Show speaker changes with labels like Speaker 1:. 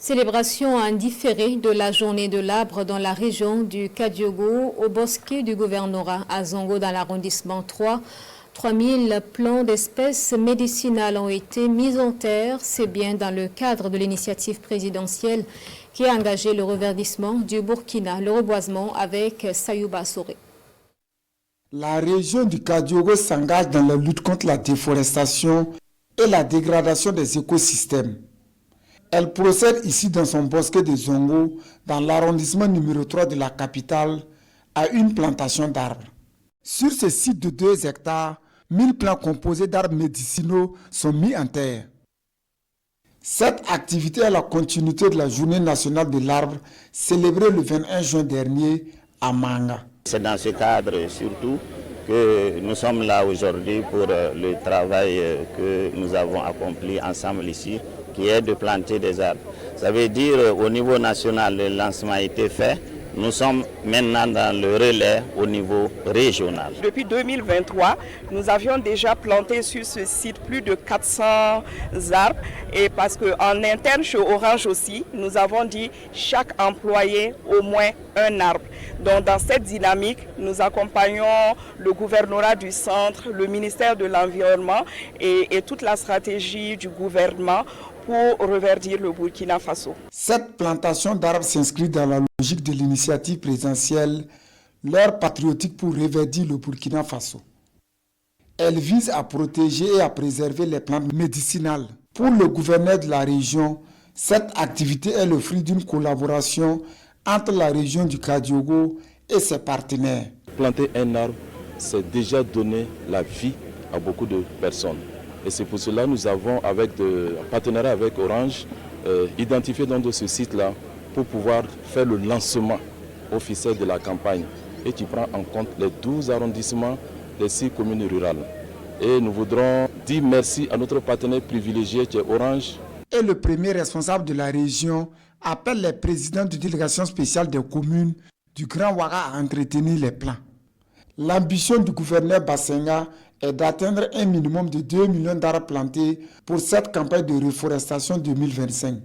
Speaker 1: Célébration en différé de la journée de l'arbre dans la région du Kadiogo au bosquet du gouvernorat à Zongo dans l'arrondissement 3. 3000 plants d'espèces médicinales ont été mis en terre. C'est bien dans le cadre de l'initiative présidentielle qui a engagé le reverdissement du Burkina, le reboisement avec Sayouba Soré.
Speaker 2: La région du Kadiogo s'engage dans la lutte contre la déforestation et la dégradation des écosystèmes. Elle procède ici dans son bosquet de Zongo, dans l'arrondissement numéro 3 de la capitale, à une plantation d'arbres. Sur ce site de 2 hectares, 1000 plants composés d'arbres médicinaux sont mis en terre. Cette activité est la continuité de la journée nationale de l'arbre, célébrée le 21 juin dernier à Manga.
Speaker 3: C'est dans ce cadre surtout que nous sommes là aujourd'hui pour le travail que nous avons accompli ensemble ici, qui est de planter des arbres. Ça veut dire au niveau national, le lancement a été fait. Nous sommes maintenant dans le relais au niveau régional.
Speaker 4: Depuis 2023, nous avions déjà planté sur ce site plus de 400 arbres. Et parce qu'en interne chez Orange aussi, nous avons dit chaque employé au moins un arbre. Donc dans cette dynamique, nous accompagnons le gouvernorat du centre, le ministère de l'Environnement et toute la stratégie du gouvernement pour reverdir le Burkina Faso.
Speaker 2: Cette plantation d'arbres s'inscrit dans la logique de l'initiative présidentielle, l'heure patriotique pour reverdir le Burkina Faso. Elle vise à protéger et à préserver les plantes médicinales. Pour le gouverneur de la région, cette activité est le fruit d'une collaboration entre la région du Kadiogo et ses partenaires.
Speaker 5: Planter un arbre, c'est déjà donner la vie à beaucoup de personnes. Et c'est pour cela que nous avons, en partenariat avec Orange, identifié dans ce site-là pour pouvoir faire le lancement officiel de la campagne. Et qui prend en compte les 12 arrondissements des 6 communes rurales. Et nous voudrons dire merci à notre partenaire privilégié qui est Orange.
Speaker 2: Et le premier responsable de la région appelle les présidents de délégation spéciale des communes du Grand Ouaga à entretenir les plans. L'ambition du gouverneur Bassenga est d'atteindre un minimum de 2 millions d'arbres plantés pour cette campagne de reforestation 2025.